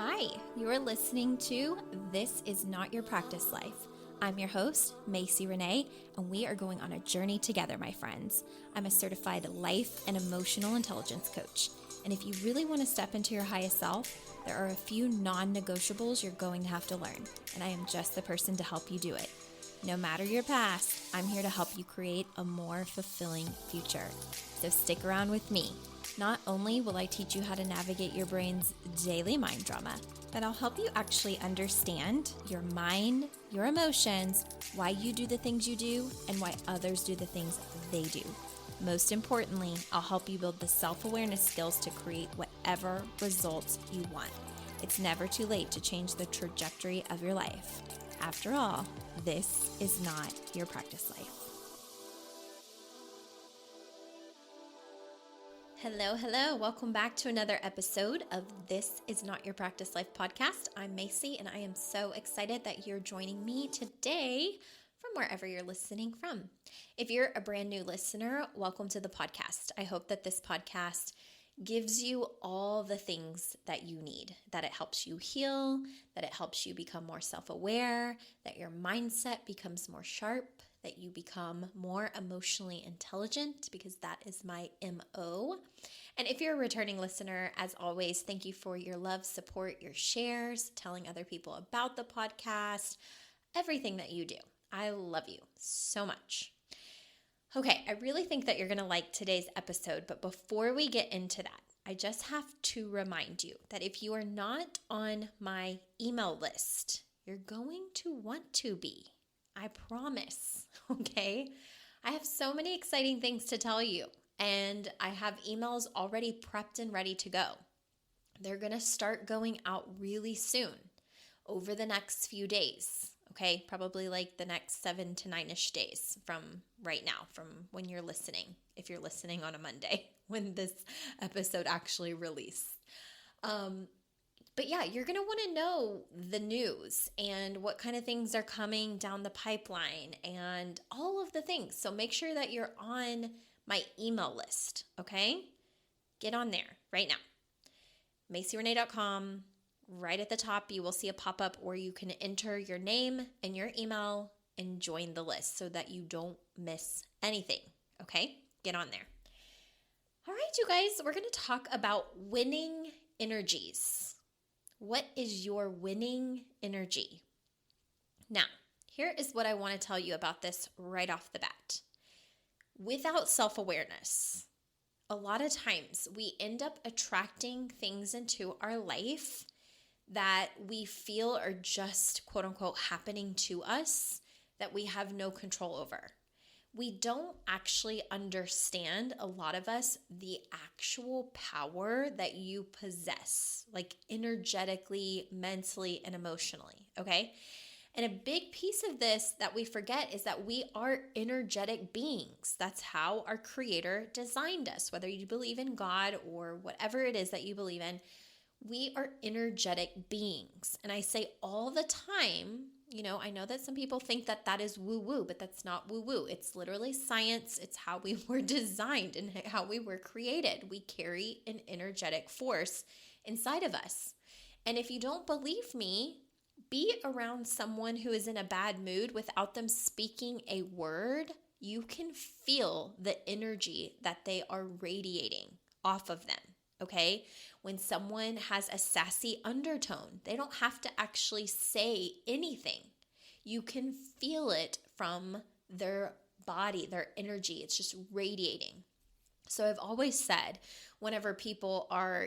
Hi, you're listening to This Is Not Your Practice Life. I'm your host, Renae, and we are going on a journey together, my friends. I'm a certified life and emotional intelligence coach. And if you really want to step into your highest self, there are a few non-negotiables you're going to have to learn, and I am just the person to help you do it. No matter your past, I'm here to help you create a more fulfilling future. So stick around with me. Not only will I teach you how to navigate your brain's daily mind drama, but I'll help you actually understand your mind, your emotions, why you do the things you do, and why others do the things they do. Most importantly, I'll help you build the self-awareness skills to create whatever results you want. It's never too late to change the trajectory of your life. After all, this is not your practice life. Hello. Welcome back to another episode of This Is Not Your Practice Life podcast. I'm Macy, and I am so excited that you're joining me today from wherever you're listening from. If you're a brand new listener, welcome to the podcast. I hope that this podcast gives you all the things that you need, that it helps you heal, that it helps you become more self-aware, that your mindset becomes more sharp, that you become more emotionally intelligent, because that is my MO. And if you're a returning listener, as always, thank you for your love, support, your shares, telling other people about the podcast, everything that you do. I love you so much. Okay, I really think that you're going to like today's episode, but before we get into that, I just have to remind you that if you are not on my email list, you're going to want to be. I promise, okay? I have so many exciting things to tell you, and I have emails already prepped and ready to go. They're going to start going out really soon over the next few days, okay? Probably like the next 7 to 9-ish days from right now, from when you're listening, if you're listening on a Monday, when this episode actually released. But yeah, you're going to want to know the news and what kind of things are coming down the pipeline and all of the things. So make sure that you're on my email list, okay? Get on there right now. MacyRenae.com. Right at the top, you will see a pop-up where you can enter your name and your email and join the list so that you don't miss anything, okay? Get on there. All right, you guys, we're going to talk about winning energies. What is your winning energy? Now, here is what I want to tell you about this right off the bat. Without self-awareness, a lot of times we end up attracting things into our life that we feel are just quote unquote happening to us that we have no control over. We don't actually understand, a lot of us, the actual power that you possess, like energetically, mentally, and emotionally, okay? And a big piece of this that we forget is that we are energetic beings. That's how our Creator designed us, whether you believe in God or whatever it is that you believe in. We are energetic beings. And I say all the time, I know that some people think that that is woo-woo, but that's not woo-woo. It's literally science. It's how we were designed and how we were created. We carry an energetic force inside of us. And if you don't believe me, be around someone who is in a bad mood without them speaking a word. You can feel the energy that they are radiating off of them. Okay? When someone has a sassy undertone, they don't have to actually say anything. You can feel it from their body, their energy. It's just radiating. So I've always said, whenever people are,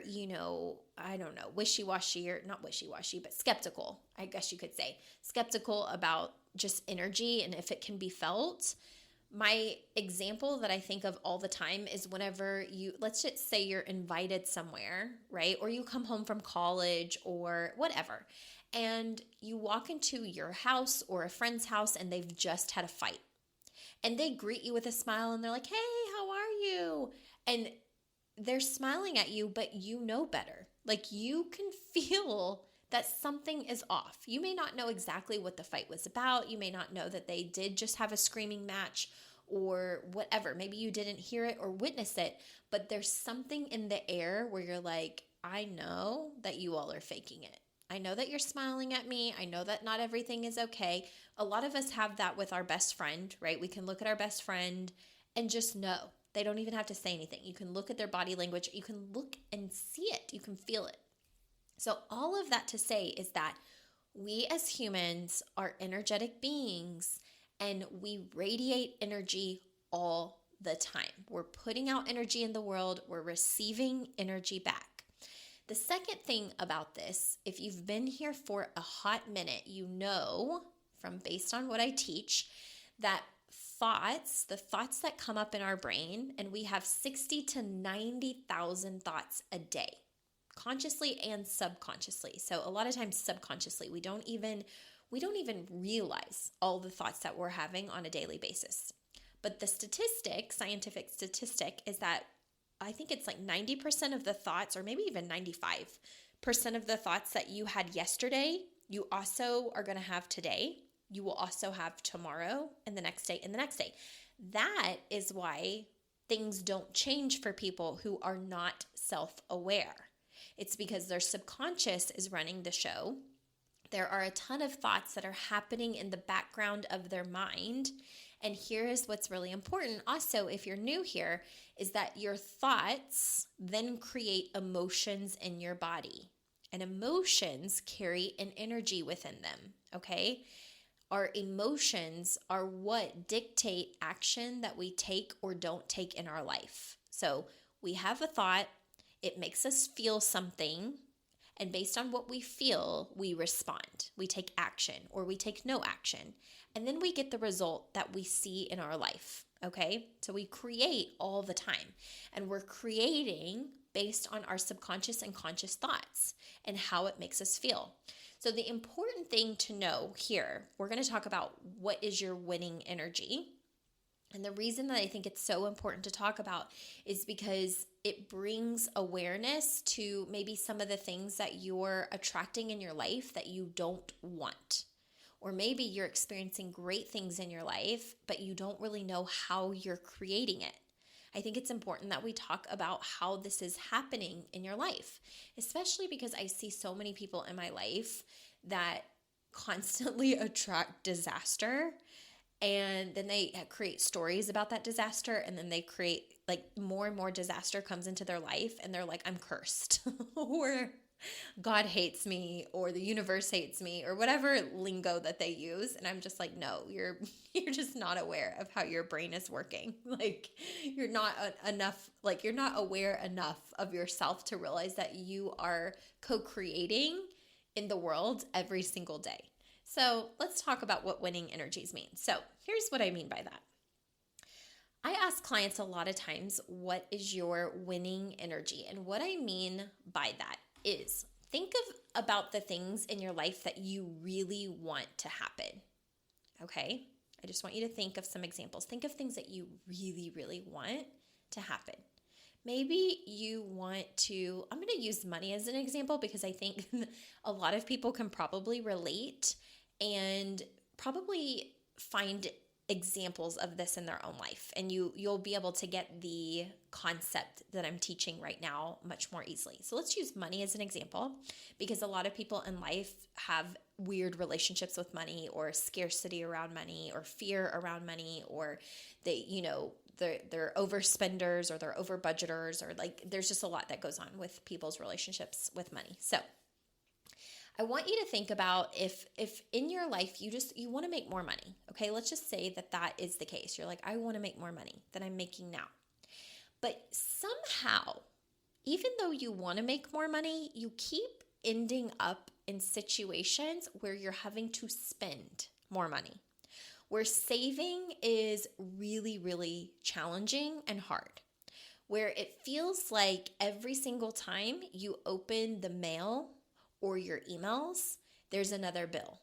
wishy-washy, or not wishy-washy, but skeptical, I guess you could say, skeptical about just energy and if it can be felt, my example that I think of all the time is whenever let's just say you're invited somewhere, right? Or you come home from college or whatever, and you walk into your house or a friend's house and they've just had a fight. And they greet you with a smile and they're like, hey, how are you? And they're smiling at you, but you know better. Like, you can feel that something is off. You may not know exactly what the fight was about. You may not know that they did just have a screaming match or whatever. Maybe you didn't hear it or witness it, but there's something in the air where you're like, I know that you all are faking it. I know that you're smiling at me. I know that not everything is okay. A lot of us have that with our best friend, right? We can look at our best friend and just know. They don't even have to say anything. You can look at their body language. You can look and see it. You can feel it. So all of that to say is that we as humans are energetic beings and we radiate energy all the time. We're putting out energy in the world. We're receiving energy back. The second thing about this, if you've been here for a hot minute, you know from based on what I teach that the thoughts that come up in our brain, and we have 60 to 90,000 thoughts a day, consciously and subconsciously. So a lot of times subconsciously, we don't even realize all the thoughts that we're having on a daily basis. But the scientific statistic is that I think it's like 90% of the thoughts, or maybe even 95% of the thoughts that you had yesterday, you also are going to have today. You will also have tomorrow and the next day and the next day. That is why things don't change for people who are not self-aware. It's because their subconscious is running the show. There are a ton of thoughts that are happening in the background of their mind. And here is what's really important. Also, if you're new here, is that your thoughts then create emotions in your body. And emotions carry an energy within them, okay? Our emotions are what dictate action that we take or don't take in our life. So we have a thought, it makes us feel something, and based on what we feel, we respond. We take action or we take no action. And then we get the result that we see in our life, okay? So we create all the time. And we're creating based on our subconscious and conscious thoughts and how it makes us feel. So the important thing to know here, we're going to talk about what is your winning energy. And the reason that I think it's so important to talk about is because it brings awareness to maybe some of the things that you're attracting in your life that you don't want. Or maybe you're experiencing great things in your life, but you don't really know how you're creating it. I think it's important that we talk about how this is happening in your life, especially because I see so many people in my life that constantly attract disaster. And then they create stories about that disaster, and then they create like more and more disaster comes into their life, and they're like, I'm cursed, or God hates me, or the universe hates me, or whatever lingo that they use. And I'm just like, no, you're just not aware of how your brain is working. Like you're not you're not aware enough of yourself to realize that you are co-creating in the world every single day. So let's talk about what winning energies mean. So here's what I mean by that. I ask clients a lot of times, what is your winning energy? And what I mean by that is think about the things in your life that you really want to happen. Okay? I just want you to think of some examples. Think of things that you really, really want to happen. Maybe you want to, I'm going to use money as an example because I think a lot of people can probably relate and probably find examples of this in their own life. And you'll be able to get the concept that I'm teaching right now much more easily. So let's use money as an example because a lot of people in life have weird relationships with money, or scarcity around money, or fear around money, or they're overspenders, or they're over budgeters, or like there's just a lot that goes on with people's relationships with money. So I want you to think about if in your life you want to make more money. Okay, let's just say that is the case. You're like, I want to make more money than I'm making now. But somehow, even though you want to make more money, you keep ending up in situations where you're having to spend more money, where saving is really, really challenging and hard, where it feels like every single time you open the mail or your emails, there's another bill.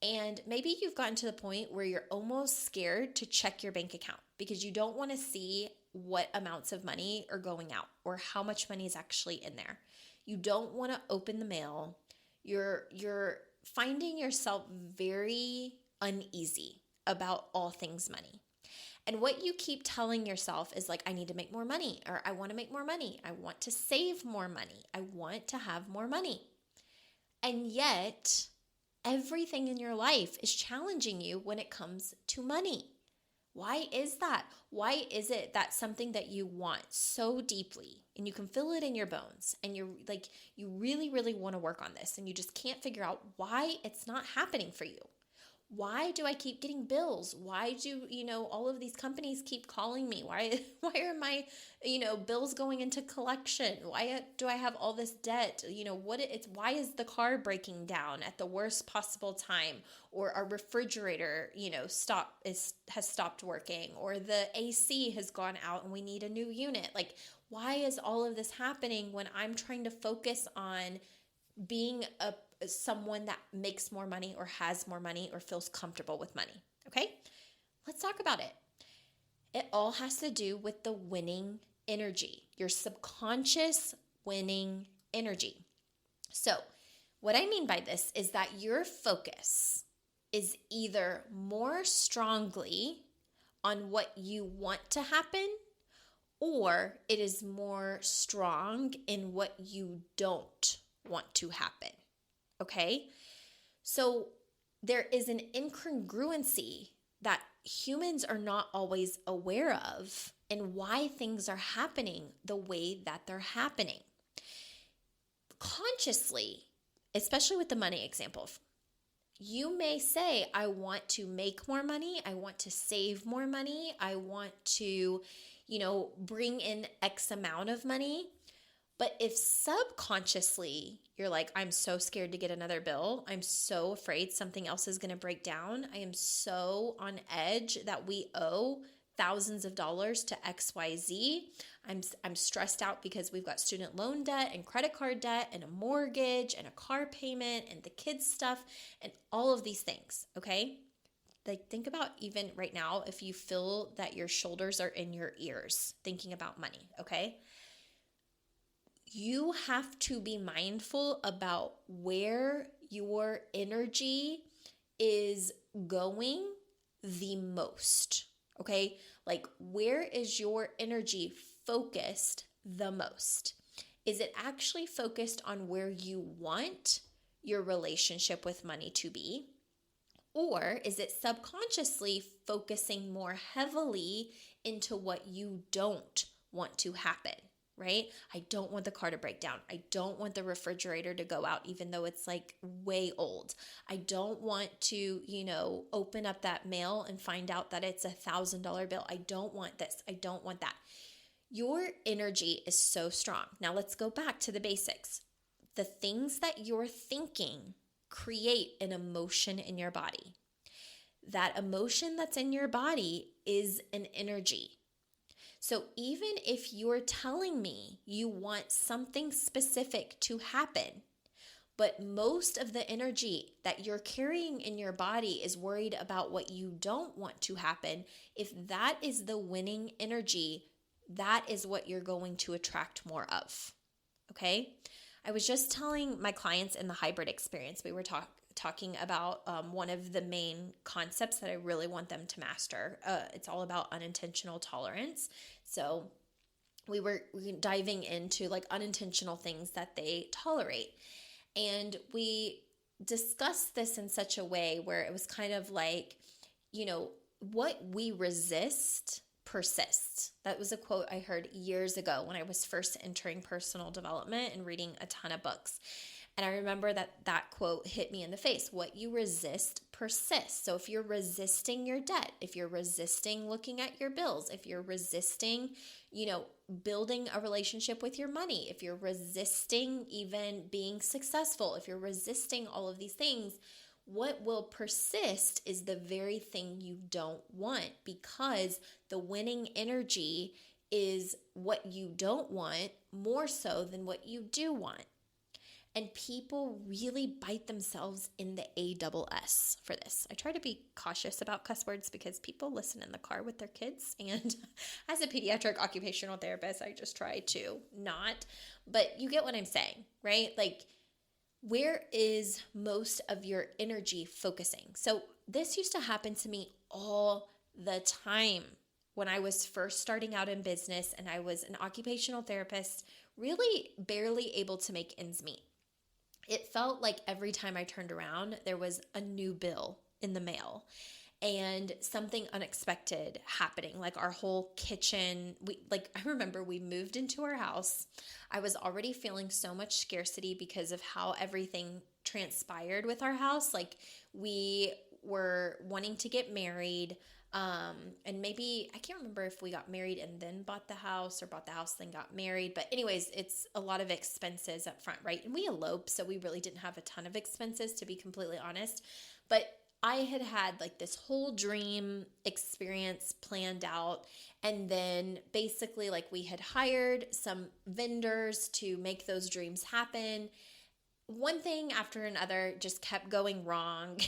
And maybe you've gotten to the point where you're almost scared to check your bank account because you don't want to see what amounts of money are going out or how much money is actually in there. You don't want to open the mail. You're finding yourself very uneasy about all things money. And what you keep telling yourself is like, I need to make more money, or I want to make more money. I want to save more money. I want to have more money. And yet, everything in your life is challenging you when it comes to money. Why is that? Why is it that something that you want so deeply and you can feel it in your bones and you're like, you really, really want to work on this and you just can't figure out why it's not happening for you? Why do I keep getting bills? Why do, all of these companies keep calling me? Why are my, bills going into collection? Why do I have all this debt? Why is the car breaking down at the worst possible time? Or our refrigerator, has stopped working, or the AC has gone out and we need a new unit. Like, why is all of this happening when I'm trying to focus on being someone that makes more money or has more money or feels comfortable with money? Okay, let's talk about it. It all has to do with the winning energy, your subconscious winning energy. So what I mean by this is that your focus is either more strongly on what you want to happen, or it is more strong in what you don't want to happen. Okay? So there is an incongruency that humans are not always aware of and why things are happening the way that they're happening. Consciously, especially with the money example, you may say, I want to make more money. I want to save more money. I want to, bring in X amount of money. But if subconsciously you're like, I'm so scared to get another bill. I'm so afraid something else is going to break down. I am so on edge that we owe thousands of dollars to XYZ. I'm stressed out because we've got student loan debt and credit card debt and a mortgage and a car payment and the kids stuff and all of these things, okay? Like, think about even right now if you feel that your shoulders are in your ears thinking about money, okay? You have to be mindful about where your energy is going the most, okay? Like, where is your energy focused the most? Is it actually focused on where you want your relationship with money to be? Or is it subconsciously focusing more heavily into what you don't want to happen? Right? I don't want the car to break down. I don't want the refrigerator to go out, even though it's like way old. I don't want to, open up that mail and find out that it's $1,000 bill. I don't want this. I don't want that. Your energy is so strong. Now let's go back to the basics. The things that you're thinking create an emotion in your body. That emotion that's in your body is an energy. So even if you're telling me you want something specific to happen, but most of the energy that you're carrying in your body is worried about what you don't want to happen, if that is the winning energy, that is what you're going to attract more of. Okay? I was just telling my clients in the hybrid experience, we were talking about one of the main concepts that I really want them to master. It's all about unintentional tolerance. So we were diving into like unintentional things that they tolerate. And we discussed this in such a way where it was kind of like, what we resist persists. That was a quote I heard years ago when I was first entering personal development and reading a ton of books. And I remember that quote hit me in the face. What you resist persists. So if you're resisting your debt, if you're resisting looking at your bills, if you're resisting, building a relationship with your money, if you're resisting even being successful, if you're resisting all of these things, what will persist is the very thing you don't want, because the winning energy is what you don't want more so than what you do want. And people really bite themselves in the ASS for this. I try to be cautious about cuss words because people listen in the car with their kids. And as a pediatric occupational therapist, I just try to not. But you get what I'm saying, right? Like, where is most of your energy focusing? So this used to happen to me all the time when I was first starting out in business and I was an occupational therapist, really barely able to make ends meet. it felt like every time I turned around, there was a new bill in the mail and something unexpected happening. Like our whole kitchen, I remember we moved into our house. I was already feeling so much scarcity because of how everything transpired with our house. Like we were wanting to get married. And maybe, I can't remember if we got married and then bought the house or bought the house, then got married. But anyways, it's a lot of expenses up front, right? And we eloped, so we really didn't have a ton of expenses, to be completely honest. But I had like this whole dream experience planned out. And then basically like we had hired some vendors to make those dreams happen. One thing after another just kept going wrong.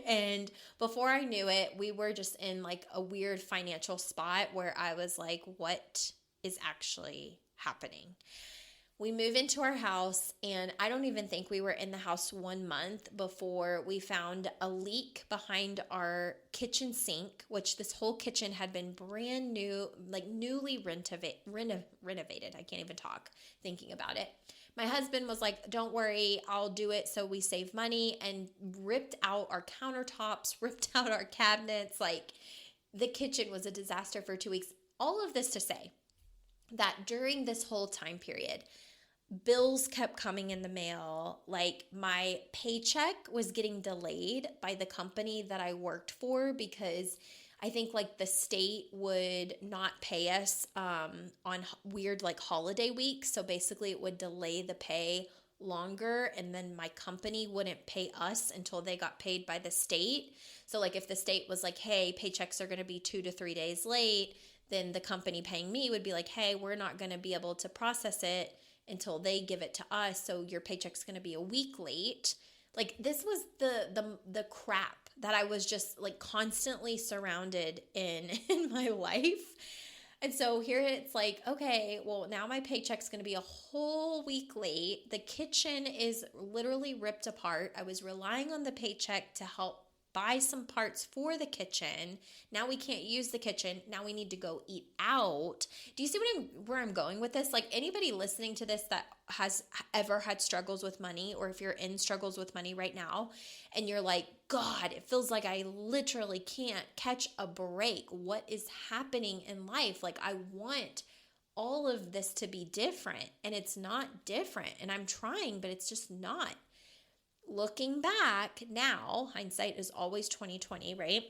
And before I knew it, we were just in like a weird financial spot where I was like, what is actually happening? We move into our house, and I don't even think we were in the house 1 month before we found a leak behind our kitchen sink, which this whole kitchen had been brand new, like newly renovated. I can't even talk thinking about it. My husband was like, don't worry, I'll do it so we save money, and ripped out our countertops, ripped out our cabinets. Like the kitchen was a disaster for 2 weeks. All of this to say that during this whole time period, bills kept coming in the mail. Like my paycheck was getting delayed by the company that I worked for because I think like the state would not pay us on weird like holiday weeks. So basically it would delay the pay longer, and then my company wouldn't pay us until they got paid by the state. So like if the state was like, hey, paychecks are going to be 2 to 3 days late, then the company paying me would be like, hey, we're not going to be able to process it until they give it to us. So your paycheck's going to be a week late. Like this was the crap that I was just like constantly surrounded in my life. And so here it's like, okay, well now my paycheck's going to be a whole week late. The kitchen is literally ripped apart. I was relying on the paycheck to help buy some parts for the kitchen. Now we can't use the kitchen. Now we need to go eat out. Do you see where I'm going with this? Like anybody listening to this that has ever had struggles with money, or if you're in struggles with money right now and you're like, God, it feels like I literally can't catch a break. What is happening in life? Like I want all of this to be different, and it's not different, and I'm trying, but it's just not. Looking back now, hindsight is always 2020, right?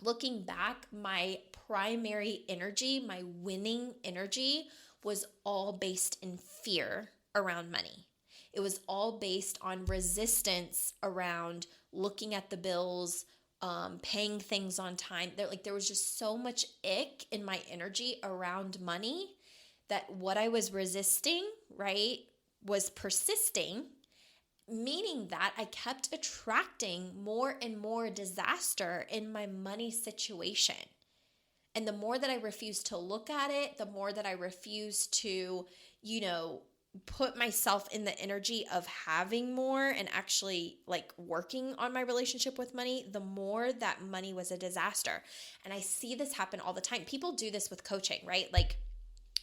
Looking back, my primary energy, my winning energy was all based in fear around money. It was all based on resistance around looking at the bills, paying things on time. There was just so much ick in my energy around money that what I was resisting, right, was persisting, meaning that I kept attracting more and more disaster in my money situation. And the more that I refused to look at it, the more that I refused to, put myself in the energy of having more and actually like working on my relationship with money, the more that money was a disaster. And I see this happen all the time. People do this with coaching, right? Like,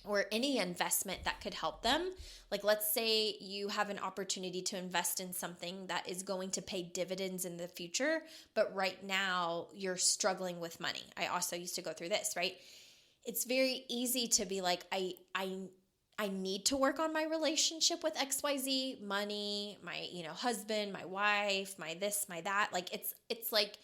or any investment that could help them. Like let's say you have an opportunity to invest in something that is going to pay dividends in the future, but right now you're struggling with money. I also used to go through this, right? It's very easy to be like, I need to work on my relationship with XYZ, money, my, husband, my wife, my this, my that. Like it's like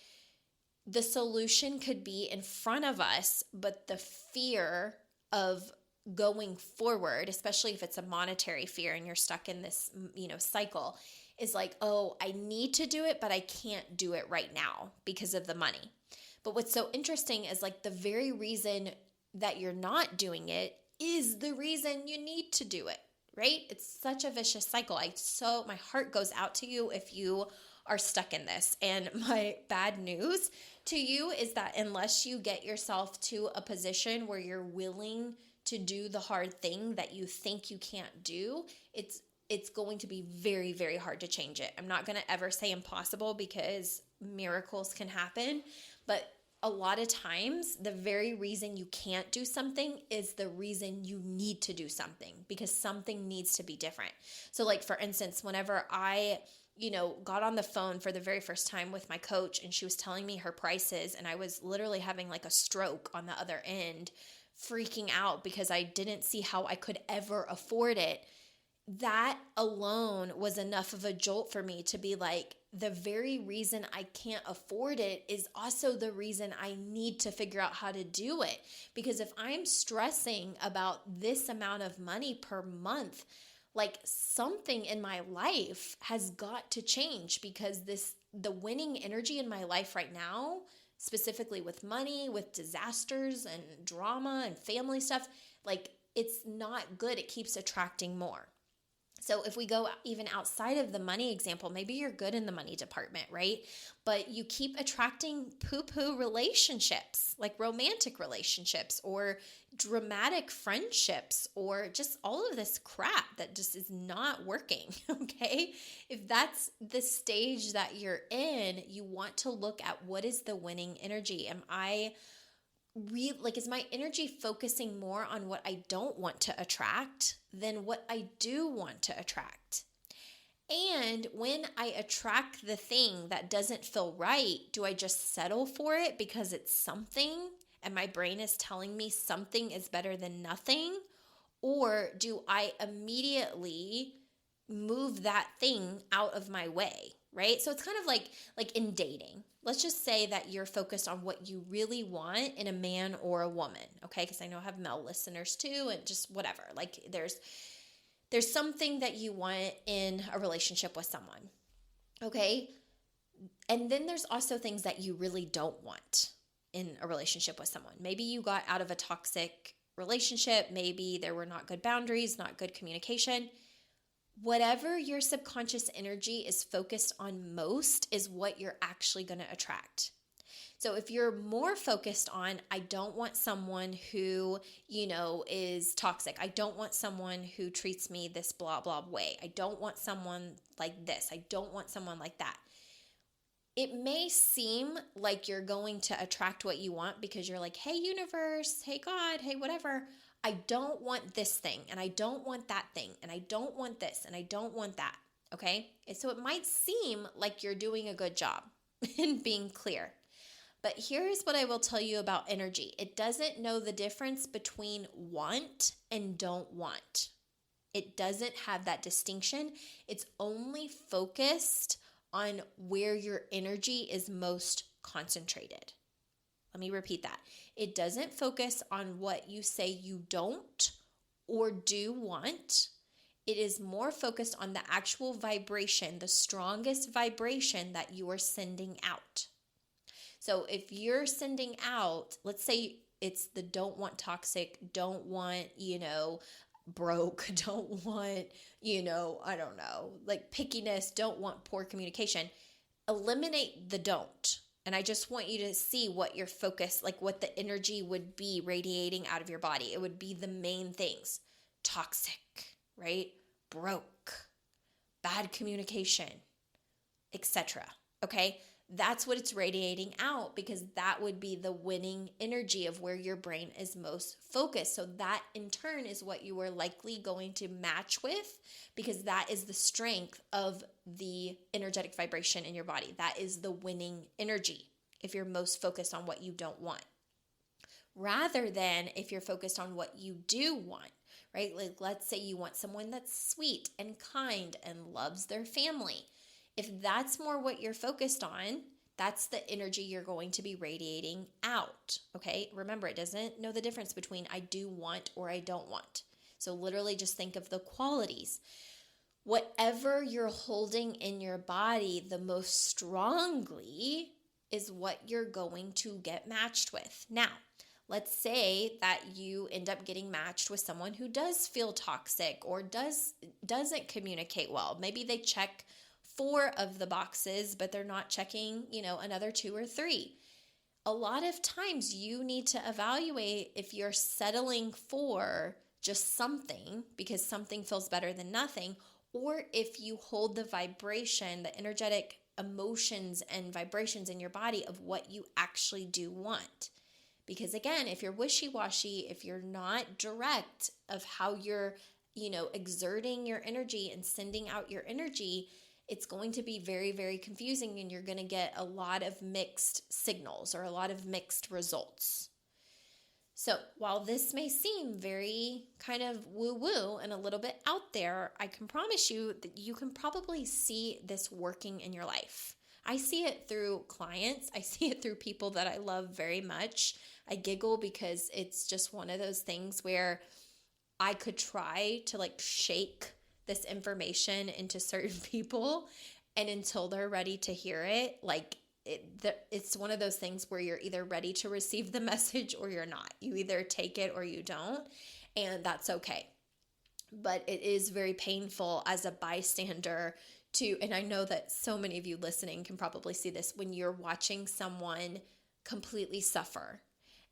the solution could be in front of us, but the fear of going forward, especially if it's a monetary fear and you're stuck in this, cycle, is like, oh, I need to do it, but I can't do it right now because of the money. But what's so interesting is like the very reason that you're not doing it is the reason you need to do it, right? It's such a vicious cycle. My heart goes out to you if you are stuck in this. And my bad news to you is that unless you get yourself to a position where you're willing to do the hard thing that you think you can't do, it's going to be very, very hard to change it. I'm not going to ever say impossible because miracles can happen, but a lot of times the very reason you can't do something is the reason you need to do something, because something needs to be different. So like, for instance, whenever I got on the phone for the very first time with my coach and she was telling me her prices, and I was literally having like a stroke on the other end, freaking out because I didn't see how I could ever afford it. That alone was enough of a jolt for me to be like, the very reason I can't afford it is also the reason I need to figure out how to do it. Because if I'm stressing about this amount of money per month, like, something in my life has got to change, because the winning energy in my life right now, specifically with money, with disasters and drama and family stuff, like, it's not good. It keeps attracting more. So if we go even outside of the money example, maybe you're good in the money department, right? But you keep attracting poo-poo relationships, like romantic relationships or dramatic friendships, or just all of this crap that just is not working, okay? If that's the stage that you're in, you want to look at, what is the winning energy? Is my energy focusing more on what I don't want to attract than what I do want to attract? And when I attract the thing that doesn't feel right, do I just settle for it because it's something and my brain is telling me something is better than nothing? Or do I immediately move that thing out of my way, right? So it's kind of like in dating. Let's just say that you're focused on what you really want in a man or a woman, okay? Because I know I have male listeners too, and just whatever. Like, there's something that you want in a relationship with someone, okay? And then there's also things that you really don't want in a relationship with someone. Maybe you got out of a toxic relationship. Maybe there were not good boundaries, not good communication. Whatever your subconscious energy is focused on most is what you're actually going to attract. So if you're more focused on, I don't want someone who, is toxic. I don't want someone who treats me this blah, blah way. I don't want someone like this. I don't want someone like that. It may seem like you're going to attract what you want because you're like, hey, universe, hey, God, hey, whatever. I don't want this thing, and I don't want that thing, and I don't want this, and I don't want that, okay? And so it might seem like you're doing a good job in being clear. But here's what I will tell you about energy. It doesn't know the difference between want and don't want. It doesn't have that distinction. It's only focused on where your energy is most concentrated. Let me repeat that. It doesn't focus on what you say you don't or do want. It is more focused on the actual vibration, the strongest vibration that you are sending out. So if you're sending out, let's say it's the don't want toxic, don't want, broke, don't want, I don't know, like pickiness, don't want poor communication. Eliminate the don't. And I just want you to see what your focus, like what the energy would be radiating out of your body. It would be the main things: toxic, right? Broke, bad communication, etc. Okay? That's what it's radiating out, because that would be the winning energy of where your brain is most focused. So that in turn is what you are likely going to match with, because that is the strength of the energetic vibration in your body. That is the winning energy if you're most focused on what you don't want, rather than if you're focused on what you do want, right? Like, let's say you want someone that's sweet and kind and loves their family. If that's more what you're focused on, that's the energy you're going to be radiating out, okay? Remember, it doesn't know the difference between I do want or I don't want. So literally just think of the qualities. Whatever you're holding in your body the most strongly is what you're going to get matched with. Now, let's say that you end up getting matched with someone who does feel toxic or doesn't communicate well. Maybe they check 4 of the boxes, but they're not checking, another 2 or 3. A lot of times you need to evaluate if you're settling for just something because something feels better than nothing, or if you hold the vibration, the energetic emotions and vibrations in your body of what you actually do want. Because again, if you're wishy-washy, if you're not direct of how you're, exerting your energy and sending out your energy, it's going to be very, very confusing, and you're going to get a lot of mixed signals or a lot of mixed results. So while this may seem very kind of woo-woo and a little bit out there, I can promise you that you can probably see this working in your life. I see it through clients. I see it through people that I love very much. I giggle because it's just one of those things where I could try to shake this information into certain people, and until they're ready to hear it, it's one of those things where you're either ready to receive the message or you're not. You either take it or you don't, and that's okay. But it is very painful as a bystander and I know that so many of you listening can probably see this, when you're watching someone completely suffer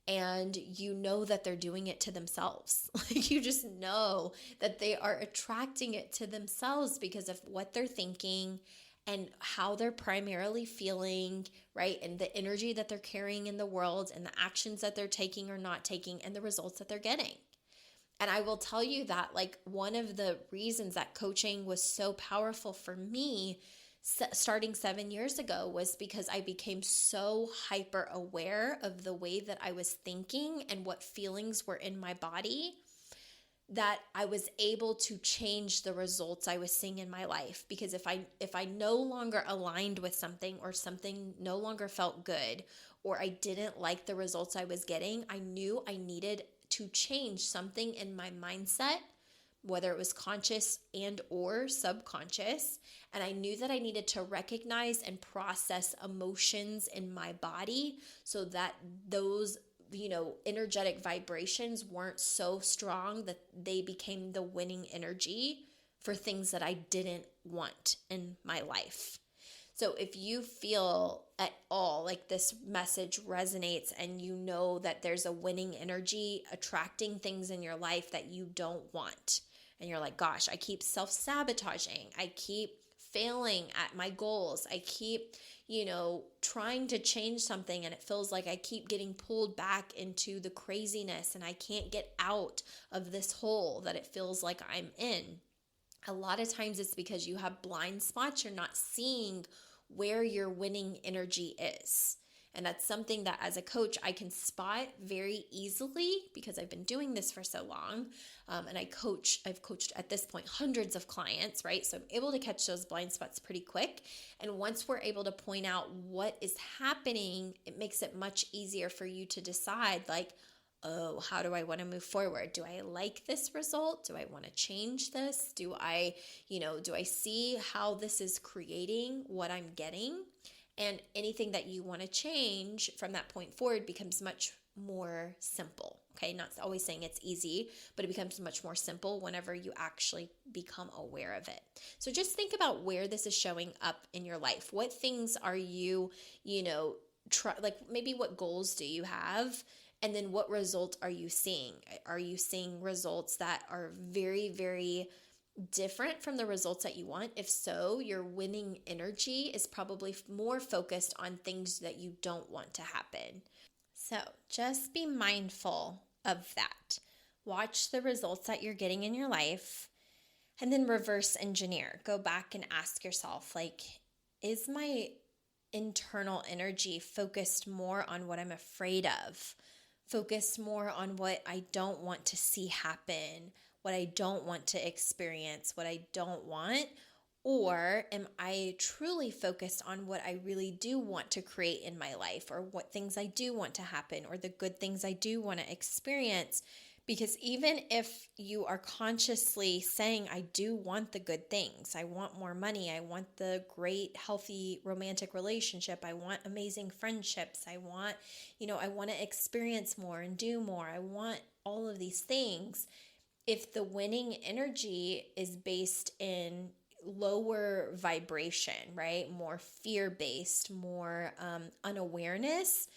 and you know that they're doing it to themselves. You just know that they are attracting it to themselves because of what they're thinking and how they're primarily feeling, right? And the energy that they're carrying in the world and the actions that they're taking or not taking and the results that they're getting. And I will tell you that one of the reasons that coaching was so powerful for me starting 7 years ago was because I became so hyper aware of the way that I was thinking and what feelings were in my body, that I was able to change the results I was seeing in my life. Because if I no longer aligned with something, or something no longer felt good, or I didn't like the results I was getting, I knew I needed to change something in my mindset, whether it was conscious and or subconscious. And I knew that I needed to recognize and process emotions in my body so that those energetic vibrations weren't so strong that they became the winning energy for things that I didn't want in my life. So if you feel at all like this message resonates and you know that there's a winning energy attracting things in your life that you don't want, and you're like, gosh, I keep self-sabotaging, I keep failing at my goals, I keep, trying to change something, and it feels like I keep getting pulled back into the craziness and I can't get out of this hole that it feels like I'm in. A lot of times it's because you have blind spots. You're not seeing where your winning energy is. And that's something that as a coach, I can spot very easily because I've been doing this for so long. And I've coached at this point hundreds of clients, right? So I'm able to catch those blind spots pretty quick. And once we're able to point out what is happening, it makes it much easier for you to decide oh, how do I want to move forward? Do I like this result? Do I want to change this? Do I see how this is creating what I'm getting? And anything that you want to change from that point forward becomes much more simple. Okay, not always saying it's easy, but it becomes much more simple whenever you actually become aware of it. So just think about where this is showing up in your life. What things are you, maybe what goals do you have? And then what result are you seeing? Are you seeing results that are very, very different from the results that you want? If so, your winning energy is probably more focused on things that you don't want to happen. So just be mindful of that. Watch the results that you're getting in your life, and then reverse engineer. Go back and ask yourself, is my internal energy focused more on what I'm afraid of? Focused more on what I don't want to see happen, what I don't want to experience, what I don't want? Or am I truly focused on what I really do want to create in my life, or what things I do want to happen, or the good things I do want to experience? Because even if you are consciously saying, I do want the good things, I want more money, I want the great, healthy, romantic relationship, I want amazing friendships, I want to experience more and do more, I want all of these things. If the winning energy is based in lower vibration, right? More fear-based, more unawareness,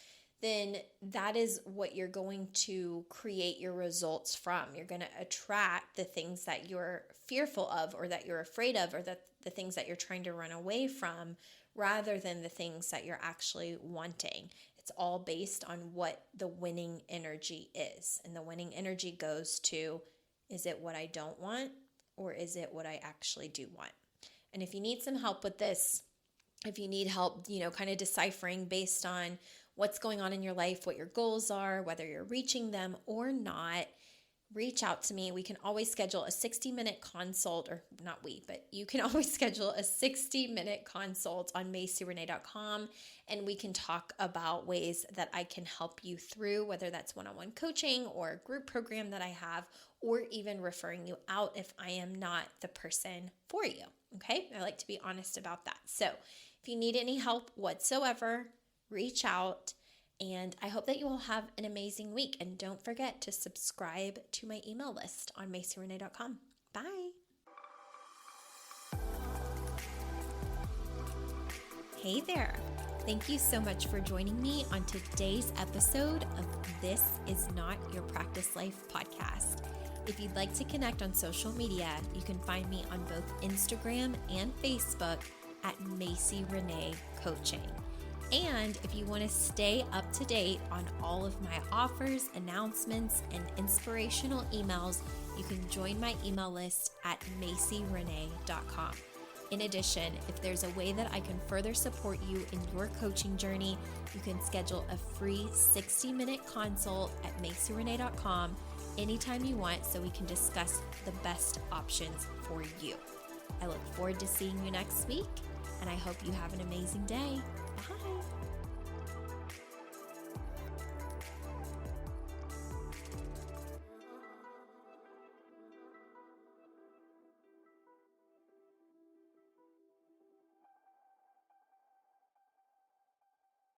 then that is what you're going to create your results from. You're going to attract the things that you're fearful of, or that you're afraid of, or that the things that you're trying to run away from rather than the things that you're actually wanting. It's all based on what the winning energy is. And the winning energy goes to, is it what I don't want, or is it what I actually do want? And if you need some help with this, if you need help, kind of deciphering based on what's going on in your life, what your goals are, whether you're reaching them or not, reach out to me. We can always schedule a 60-minute consult, or not we, but you can always schedule a 60-minute consult on MacyRenae.com, and we can talk about ways that I can help you through, whether that's one-on-one coaching or a group program that I have, or even referring you out if I am not the person for you. Okay? I like to be honest about that. So if you need any help whatsoever, reach out. And I hope that you will have an amazing week. And don't forget to subscribe to my email list on MacyRenae.com. Bye. Hey there. Thank you so much for joining me on today's episode of This Is Not Your Practice Life podcast. If you'd like to connect on social media, you can find me on both Instagram and Facebook at Renae Coaching. And if you want to stay up to date on all of my offers, announcements, and inspirational emails, you can join my email list at MacyRenae.com. In addition, if there's a way that I can further support you in your coaching journey, you can schedule a free 60-minute consult at MacyRenae.com anytime you want so we can discuss the best options for you. I look forward to seeing you next week, and I hope you have an amazing day. Bye.